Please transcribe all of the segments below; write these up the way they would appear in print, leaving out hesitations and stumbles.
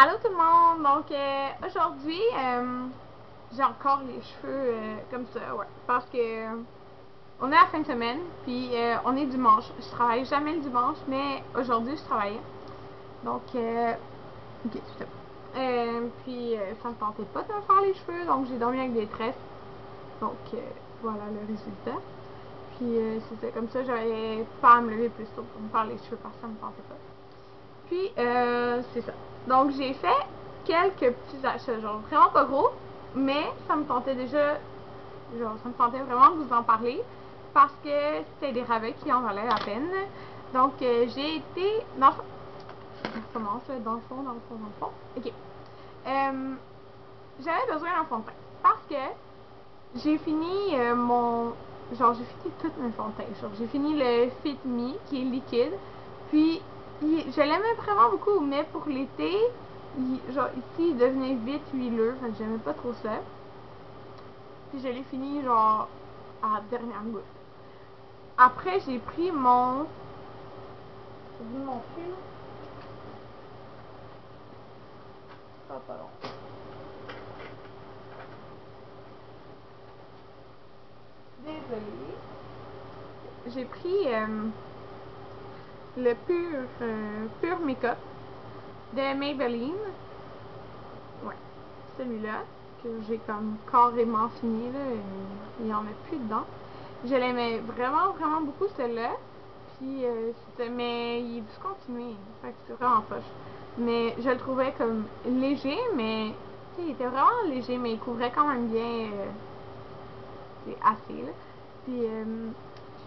Allô tout le monde! Donc aujourd'hui, j'ai encore les cheveux comme ça, ouais. Parce que on est à la fin de semaine, puis on est dimanche. Je travaille jamais le dimanche, mais aujourd'hui je travaillais. Donc, ok, c'est ça. Puis ça me tentait pas de me faire les cheveux, donc j'ai dormi avec des tresses. Donc voilà le résultat. Puis c'était comme ça, j'avais pas à me lever plus tôt pour me faire les cheveux parce que ça me tentait pas. Puis, c'est ça. Donc, j'ai fait quelques petits achats, genre vraiment pas gros, mais ça me tentait déjà, genre, ça me tentait vraiment de vous en parler parce que c'était des rabais qui en valaient la peine. Donc, j'ai été dans on commence là, dans le fond, dans le fond, dans le fond. Ok. J'avais besoin d'un fond de teint parce que j'ai fini genre, j'ai fini toutes mes fonds de teint. Genre, j'ai fini le Fit Me qui est liquide. Puis, je l'aimais vraiment beaucoup, mais pour l'été, genre, ici, il devenait vite huileux. Fait que j'aimais pas trop ça. Puis, je l'ai fini, genre, à la dernière goutte. Après, j'ai pris mon. Je vais vous montrer, là. Ah, pas long. Désolée. J'ai pris le pur make-up de Maybelline. Ouais, celui-là que j'ai comme carrément fini là, il n'y en a plus dedans. Je l'aimais vraiment vraiment beaucoup celui-là. Puis mais il est discontinué, fait que c'est vraiment poche. Mais je le trouvais comme léger, mais tu sais, il était vraiment léger, mais il couvrait quand même bien c'est assez là. Puis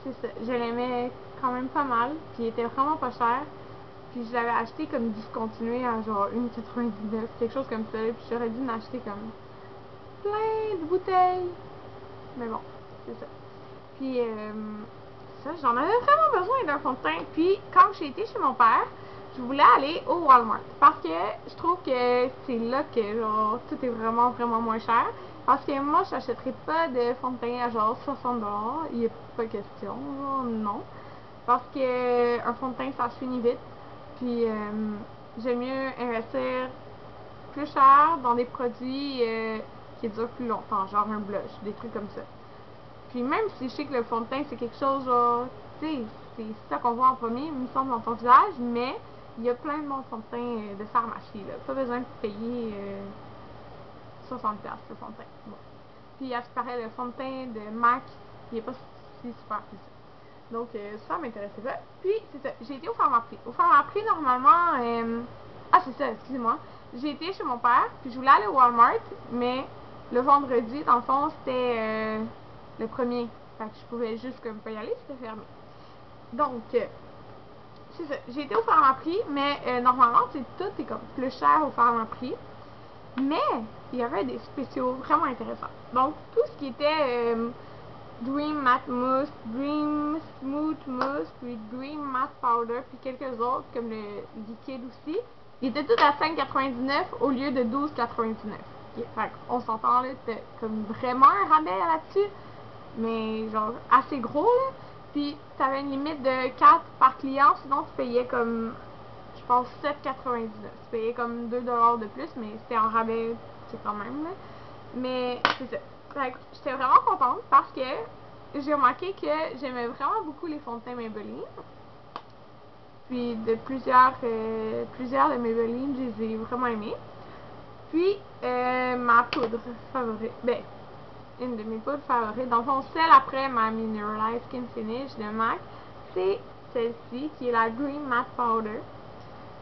c'est ça, je l'aimais quand même pas mal, puis il était vraiment pas cher. Puis je l'avais acheté comme discontinué à genre 1,99$, quelque chose comme ça. Puis j'aurais dû en acheter comme plein de bouteilles. Mais bon, c'est ça. Puis ça, j'en avais vraiment besoin d'un fond de teint. Puis quand j'ai été chez mon père, je voulais aller au Walmart. Parce que je trouve que c'est là que genre tout est vraiment vraiment moins cher. Parce que moi, je n'achèterais pas de fond de teint à genre 60$. Il n'y a pas question, genre non. Parce que un fond de teint, ça se finit vite. Puis j'aime mieux investir plus cher dans des produits qui durent plus longtemps, genre un blush, des trucs comme ça. Puis même si je sais que le fond de teint c'est quelque chose genre, tu sais, c'est ça qu'on voit en premier, il me semble, dans ton visage, mais il y a plein de bons fonds de teint de pharmacie, là. Pas besoin de payer 60$ le fond de teint. Bon. Puis à ce paraît, le fond de teint de MAC, il est pas si super que ça. Donc, ça m'intéressait pas. Puis, c'est ça. J'ai été au Pharmaprix. Au Pharmaprix, normalement. Ah, c'est ça, excusez-moi. J'ai été chez mon père, puis je voulais aller au Walmart, mais le vendredi, dans le fond, c'était le premier. Fait que je pouvais juste comme pas y aller, c'était fermé. Donc, c'est ça. J'ai été au Pharmaprix, mais normalement, tout est comme plus cher au Pharmaprix. Mais, il y avait des spéciaux vraiment intéressants. Donc, tout ce qui était. Dream Matte Mousse, Dream Smooth Mousse, puis Dream Matte Powder, puis quelques autres, comme le liquide aussi. Ils étaient tous à 5,99$ au lieu de 12,99$. Okay, fait on s'entend là, c'était comme vraiment un rabais là-dessus, mais genre assez gros là. Puis t'avais une limite de 4 par client, sinon tu payais comme, je pense, 7,99$. Tu payais comme 2$ de plus, mais c'était en rabais, c'est quand même là. Mais c'est ça. Fait que j'étais vraiment contente parce que j'ai remarqué que j'aimais vraiment beaucoup les fonds de teint Maybelline. Puis de plusieurs de Maybelline, je les ai vraiment aimés. Puis ma poudre favorite, ben une de mes poudres favorites, dans le fond celle après ma Mineralized Skin Finish de MAC, c'est celle-ci qui est la Green Matte Powder.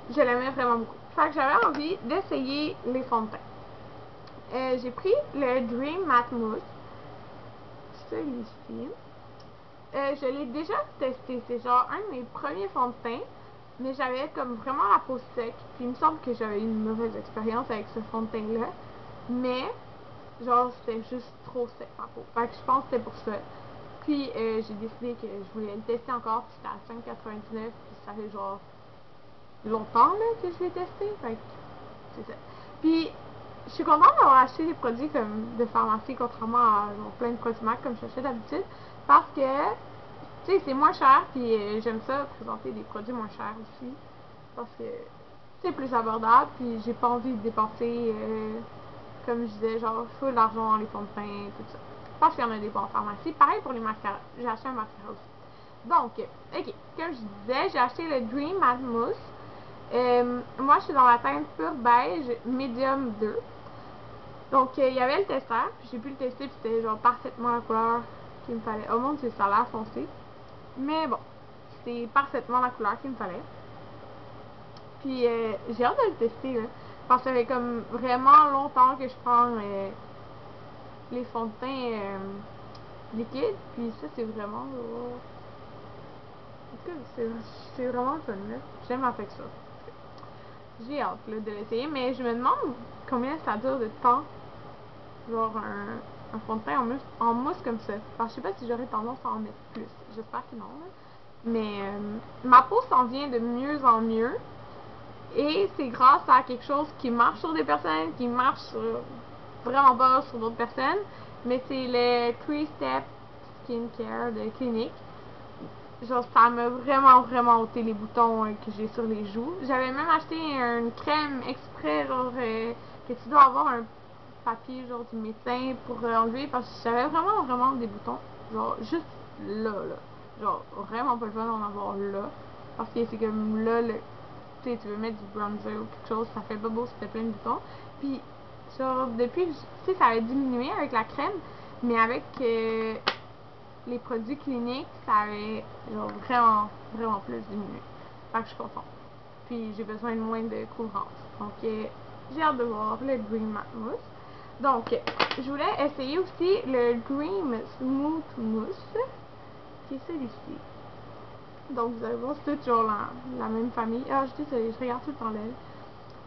Je l'aimais vraiment beaucoup. Fait que j'avais envie d'essayer les fonds de teint. J'ai pris le Dream Matte Mousse, celui-ci. Je l'ai déjà testé, c'est genre un de mes premiers fonds de teint, mais j'avais comme vraiment la peau sec, puis il me semble que j'avais eu une mauvaise expérience avec ce fond de teint là, mais genre c'était juste trop sec ma peau, fait que je pense que c'était pour ça. Puis j'ai décidé que je voulais le tester encore, puis c'était à 5,99$, puis ça fait genre longtemps là que je l'ai testé, fait que c'est ça. Puis je suis contente d'avoir acheté des produits comme de pharmacie, contrairement à genre, plein de produits MAC comme j'achète d'habitude, parce que tu sais c'est moins cher, puis j'aime ça présenter des produits moins chers aussi, parce que c'est plus abordable, puis j'ai pas envie de dépenser, comme je disais, genre full d'argent dans les fonds de teint, tout ça. Parce qu'il y en a des bons en pharmacie. Pareil pour les mascaras. J'ai acheté un mascara aussi. Donc, ok, comme je disais, j'ai acheté le Dream Matte Mousse. Moi, je suis dans la teinte pure beige, medium 2. Donc, il y avait le testeur, puis j'ai pu le tester, puis c'était genre parfaitement la couleur qu'il me fallait. Oh mon dieu, ça a l'air foncé. Mais bon, c'était parfaitement la couleur qu'il me fallait. Puis, j'ai hâte de le tester, là. Parce que ça fait comme vraiment longtemps que je prends les fonds de teint liquides, puis ça, c'est vraiment... en tout cas, c'est vraiment fun, là. J'aime avec ça. J'ai hâte, là, de l'essayer, mais je me demande combien ça dure de temps. Genre un fond de teint en mousse comme ça. Parce que je sais pas si j'aurais tendance à en mettre plus. J'espère que non, là. Mais ma peau s'en vient de mieux en mieux. Et c'est grâce à quelque chose qui marche sur des personnes, qui marche vraiment pas sur d'autres personnes. Mais c'est le 3-Step Skincare de Clinique. Genre, ça m'a vraiment ôté les boutons que j'ai sur les joues. J'avais même acheté une crème exprès, genre, que tu dois avoir un papier, genre, du médecin pour enlever, parce que j'avais vraiment des boutons. Genre, juste là. Genre, vraiment pas le fun d'en avoir là. Parce que c'est comme là, tu sais, tu veux mettre du bronzer ou quelque chose, ça fait pas beau si t'as plein de boutons. Puis, genre, depuis, tu sais, ça avait diminué avec la crème, mais avec les produits cliniques, ça avait genre vraiment plus diminué. Fait que je suis contente. Puis j'ai besoin de moins de couvrance. Donc j'ai hâte de voir le Dream Matte Mousse. Donc je voulais essayer aussi le Dream Smooth Mousse, qui est celui-ci. Donc vous allez voir, c'est tout genre la même famille. Ah, je regarde tout le temps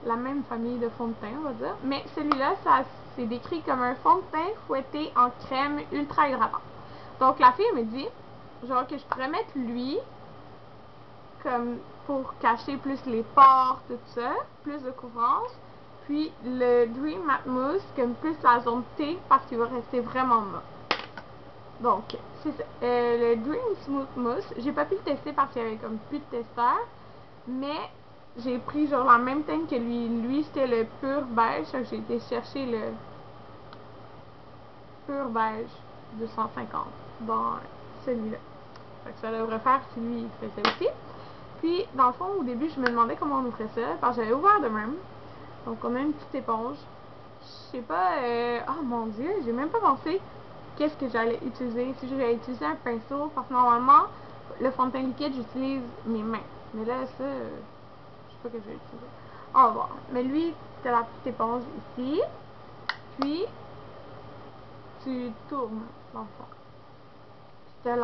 la même famille de fond de teint, on va dire. Mais celui-là, ça c'est décrit comme un fond de teint fouetté en crème ultra hydratant. Donc la fille me dit, genre que je pourrais mettre lui, comme pour cacher plus les pores, tout ça, plus de couvrance. Puis le Dream Matte Mousse, comme plus la zone T, parce qu'il va rester vraiment mat. Donc, c'est ça. Le Dream Smooth Mousse, j'ai pas pu le tester parce qu'il y avait comme plus de testeur. Mais j'ai pris genre la même teinte que lui. Lui, c'était le pur beige. J'ai été chercher le pur beige 250 dans celui-là. Fait que ça devrait faire si lui il fait ça aussi. Puis, dans le fond, au début, je me demandais comment on ouvrait ça, parce que j'avais ouvert de même. Donc, on a une petite éponge. Je sais pas, oh mon dieu, j'ai même pas pensé qu'est-ce que j'allais utiliser. Si j'allais utiliser un pinceau, parce que normalement, le fond de teint liquide, j'utilise mes mains. Mais là, ça, je sais pas que je vais utiliser. On va voir. Mais lui, t'as la petite éponge ici. Puis, tu tournes, dans le fond. C'était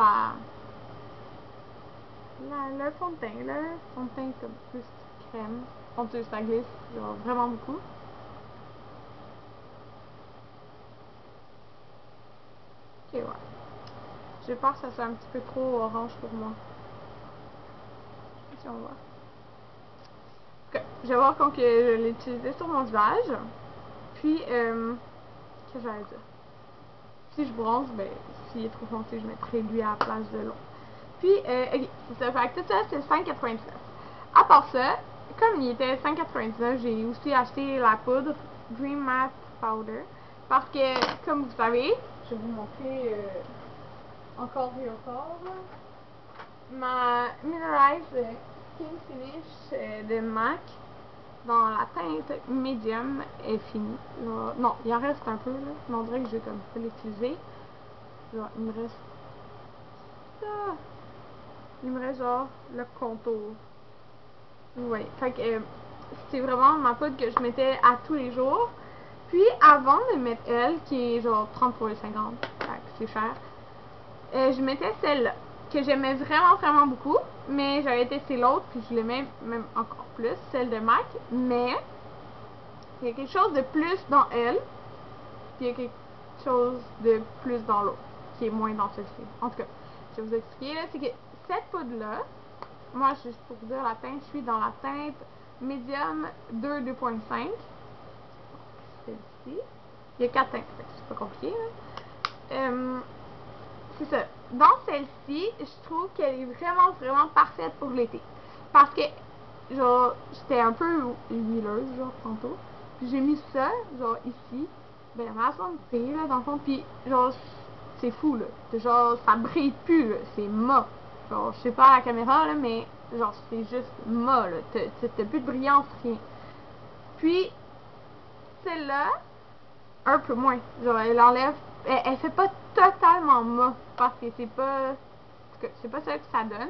le fond de teint, là. Fond de teint comme plus crème. Honteux, ça glisse, genre vraiment beaucoup. Ok, ouais. J'ai peur que ça soit un petit peu trop orange pour moi. Je sais pas si on voit. Ok, je vais voir quand que je l'ai utilisé sur mon visage. Puis, qu'est-ce que j'allais dire? Si je bronze, ben, s'il est trop foncé, je mettrai lui à la place de l'eau. Puis, ok, c'est ça. Fait que tout ça, c'est 5,99. À part ça, comme il était 5,99, j'ai aussi acheté la poudre Dream Matte Powder. Parce que, comme vous savez, je vais vous montrer encore et encore. Ma Mineralized Skin Finish de MAC dans la teinte médium est finie. Non, il en reste un peu, là. Mais on dirait que je vais comme pas l'utiliser. Il me reste ça. Il me reste genre le contour. Ouais, fait que c'est vraiment ma poudre que je mettais à tous les jours. Puis avant de mettre elle, qui est genre 30 pour les 50, c'est cher, je mettais celle-là, que j'aimais vraiment beaucoup, mais j'avais testé l'autre, puis je l'aimais même encore plus, celle de MAC, mais il y a quelque chose de plus dans elle, puis il y a quelque chose de plus dans l'autre, qui est moins dans celle-ci. En tout cas, je vais vous expliquer, là, c'est que cette poudre-là, moi, juste pour vous dire la teinte, je suis dans la teinte Medium 2 2.5. Celle-ci. Il y a 4 teintes, c'est pas compliqué, là. C'est ça. Dans celle-ci, je trouve qu'elle est vraiment parfaite pour l'été. Parce que genre, j'étais un peu huileuse, genre, tantôt. Puis j'ai mis ça, genre, ici. Ben, ma son brille, là, dans le fond. Puis, genre, c'est fou, là. Genre, ça brille plus, là. C'est mat. Genre, je sais pas à la caméra, là, mais, genre, c'est juste mat, là. T'as plus de brillance, rien. Puis, celle-là, un peu moins. Genre, elle enlève. Elle fait pas totalement mat. Parce que c'est pas. C'est pas ça que ça donne.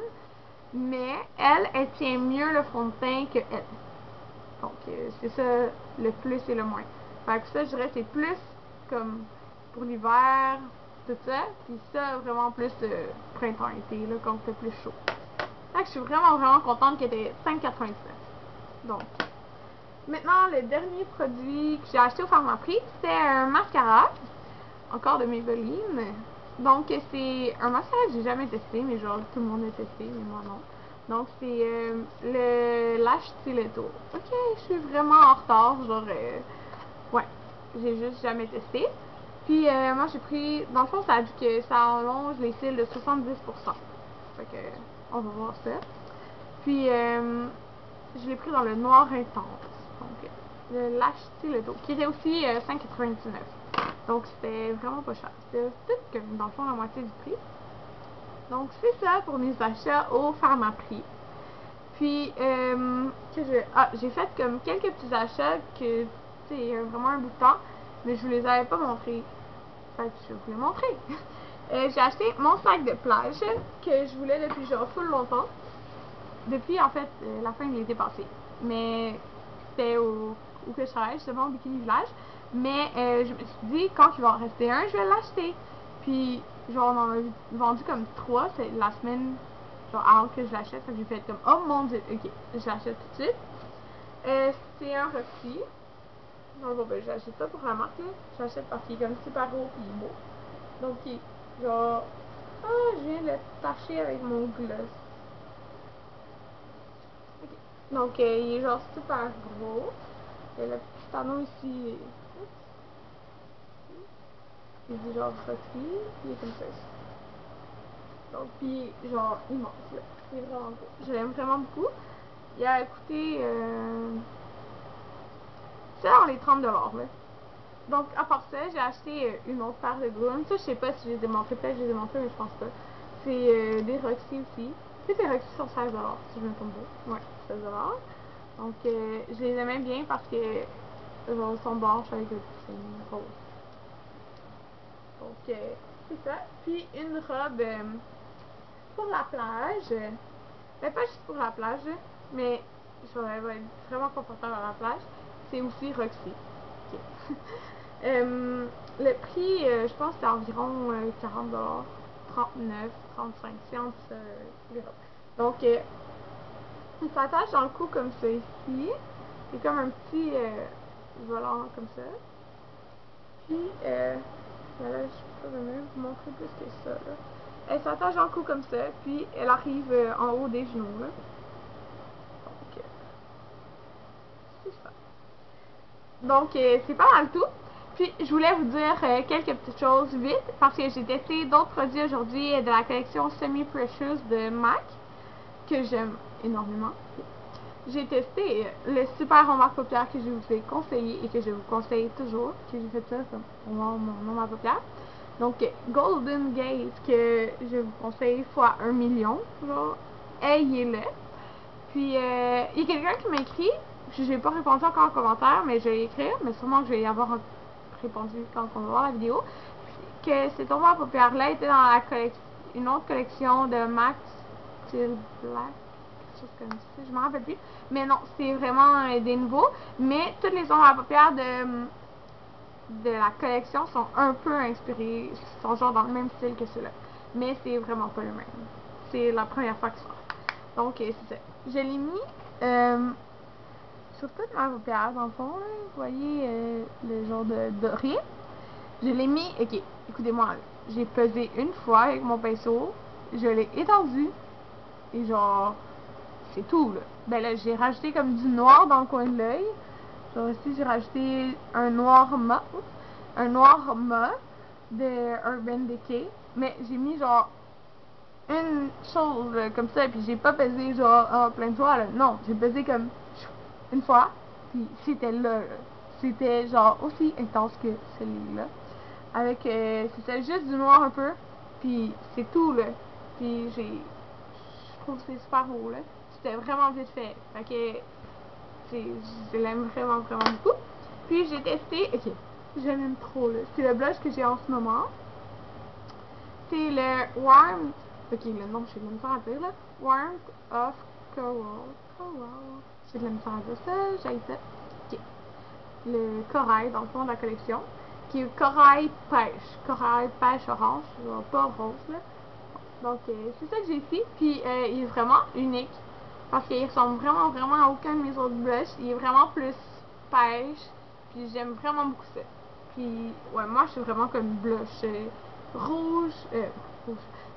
Mais elle tient mieux le fond de teint que elle. Donc, c'est ça le plus et le moins. Fait que ça, je dirais, c'est plus comme pour l'hiver, tout ça. Puis ça, vraiment plus printemps-été, là, quand il fait plus chaud. Fait que je suis vraiment contente qu'elle était 5,99. Donc, maintenant, le dernier produit que j'ai acheté au Pharmaprix, c'était un mascara. Encore de Maybelline. Donc, c'est un mascara que j'ai jamais testé, mais genre, tout le monde a testé, mais moi non. Donc, c'est le Lash Stiletto. Ok, je suis vraiment en retard, genre, ouais, j'ai juste jamais testé. Puis, moi, j'ai pris, dans le fond, ça a dit que ça allonge les cils de 70%. Fait que, on va voir ça. Puis, je l'ai pris dans le noir intense. Donc, le Lash Stiletto, qui était aussi 5,99. Donc, c'était vraiment pas cher. C'était peut-être comme, dans le fond, la moitié du prix. Donc, c'est ça pour mes achats au Pharmaprix. Puis, j'ai fait comme quelques petits achats que, tu sais, vraiment un bout de temps, mais je vous les avais pas montrés. Fait que je vais vous les montrer. J'ai acheté mon sac de plage que je voulais depuis genre full longtemps. Depuis, en fait, la fin de l'été passé. Mais c'était où que je travaille, justement, au Bikini Village. Mais je me suis dit, quand il va en rester un, je vais l'acheter. Puis, genre, on en a vendu comme 3, c'est la semaine, genre, avant que je l'achète. Fait que j'ai fait comme, oh mon dieu, ok, je l'achète tout de suite. C'est un Roxy. Donc, bon, ben, je l'achète pas pour la marque, là. Je l'achète parce qu'il est comme super gros et beau. Donc, il est genre, ah, je viens de le tacher avec mon gloss. Okay. Donc, il est genre super gros. Et le petit panneau ici, il dit genre Roxy, il est comme ça ici. Donc, puis genre immense, là. Il est vraiment beau. Je l'aime vraiment beaucoup. Il a coûté, c'est dans les 30$, là. Donc, à part ça, j'ai acheté une autre paire de grooms. Ça, je sais pas si je les ai montrés. Peut-être que je les ai montrés, mais je pense pas. C'est des Roxy aussi. Tu sais, les Roxy sont 16$, si je me trompe pas. Ouais, 16$. Donc, je les aimais bien parce que genre, ils sont blanches avec le petit rose. Donc, c'est ça. Puis, une robe pour la plage. Mais pas juste pour la plage, mais genre, elle va être vraiment confortable à la plage. C'est aussi Roxy. Okay. Le prix, je pense, c'est environ 40$, 39, 35 cents les robes. Donc, il s'attache dans le cou comme ça ici. C'est comme un petit volant comme ça. Puis, là, je peux pas vraiment vous montrer plus que ça. Là. Elle s'attache dans le cou comme ça. Puis, elle arrive en haut des genoux. Là. Donc, c'est ça. Donc, c'est pas mal tout. Puis, je voulais vous dire quelques petites choses vite, parce que j'ai testé d'autres produits aujourd'hui de la collection Semi Precious de MAC, que j'aime énormément. J'ai testé le super rouge à paupières que je vous ai conseillé et que je vous conseille toujours, que j'ai fait ça pour mon rouge à paupières. Donc, Golden Gaze, que je vous conseille fois 1 million, genre, ayez-le. Puis, il y a quelqu'un qui m'a écrit, je n'ai pas répondu encore en commentaire, mais je vais écrire, mais sûrement que je vais y avoir répondu quand on va voir la vidéo, que cet ombre à paupières-là était dans la une autre collection de Max Steel Black, quelque chose comme ça, je me rappelle plus. Mais non, c'est vraiment des nouveaux, mais toutes les ombres à paupières de la collection sont un peu inspirées, sont genre dans le même style que ceux-là. Mais c'est vraiment pas le même. C'est la première fois que ça. Donc, c'est ça. Je l'ai mis sur toute ma paupière, dans le fond. Là. Vous voyez le genre de doré. Je l'ai mis, ok, écoutez-moi. J'ai pesé une fois avec mon pinceau. Je l'ai étendu. Et genre, c'est tout, là. Ben là, j'ai rajouté comme du noir dans le coin de l'œil. Genre ici, j'ai rajouté un noir mat. Un noir mat de Urban Decay. Mais j'ai mis genre une chose comme ça, puis j'ai pas pesé genre plein de fois, là. Non, j'ai pesé comme une fois, puis c'était là. C'était genre aussi intense que celui-là. Avec, c'était juste du noir un peu, puis c'est tout, là. Puis je trouve que c'est super beau, là. C'était vraiment vite fait. Fait que, je l'aime vraiment, vraiment beaucoup. Puis j'ai testé, ok, je l'aime trop, là. C'est le blush que j'ai en ce moment. C'est le Warmth, ok, le nom, j'ai de la misère à dire, là. Warmth of Coral. Coral. J'ai de la misère à dire ça, j'ai ça. Ok. Le corail, dans le fond de la collection, qui est corail pêche orange, pas rose, là. Donc, c'est ça que j'ai ici, puis il est vraiment unique, parce qu'il ressemble vraiment, vraiment à aucun de mes autres blushs. Il est vraiment plus pêche, puis j'aime vraiment beaucoup ça. Puis, ouais, moi, je suis vraiment comme blush rouge,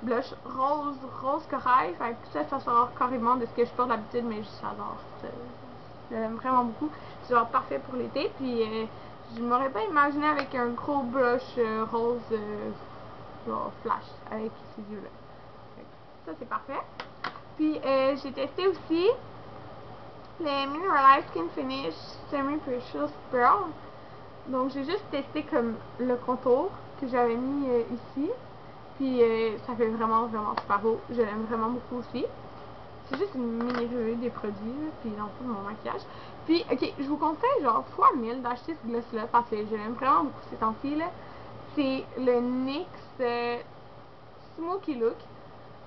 blush rose corail, fait que ça sort carrément de ce que je porte d'habitude, mais j'adore ça. Je l'aime vraiment beaucoup. C'est genre parfait pour l'été, puis je m'aurais pas imaginé avec un gros brush rose genre flash avec ces yeux-là. Ça, c'est parfait. Puis, j'ai testé aussi les Mineralized Skin Finish Semi Precious Pearl. Donc, j'ai juste testé comme le contour que j'avais mis ici. Puis, ça fait vraiment, vraiment super beau. Je l'aime vraiment beaucoup aussi. C'est juste une mini revue des produits, là, puis dans le fond de mon maquillage. Puis, ok, je vous conseille genre fois 1000 d'acheter ce gloss-là parce que je l'aime vraiment beaucoup ces temps-ci. C'est le NYX Smoky Look.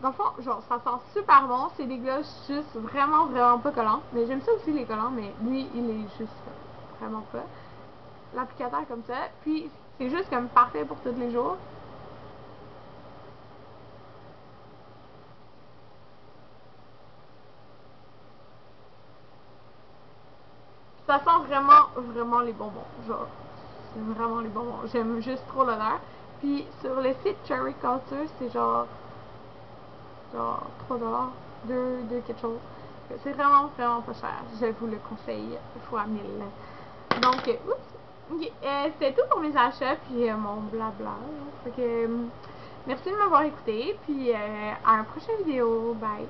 Dans le fond, genre, ça sent super bon. C'est des gloss juste vraiment, vraiment pas collants. Mais j'aime ça aussi les collants, mais lui, il est juste vraiment pas. L'applicateur comme ça. Puis, c'est juste comme parfait pour tous les jours. Ça sent vraiment, vraiment les bonbons. Genre, c'est vraiment les bonbons. J'aime juste trop l'odeur. Puis, sur le site Cherry Culture, c'est genre 3 $, 2 quelque chose. C'est vraiment, vraiment pas cher. Je vous le conseille fois 1000. Donc, oups. Okay, c'était tout pour mes achats, puis mon blabla. Fait que, merci de m'avoir écouté, puis à une prochaine vidéo. Bye!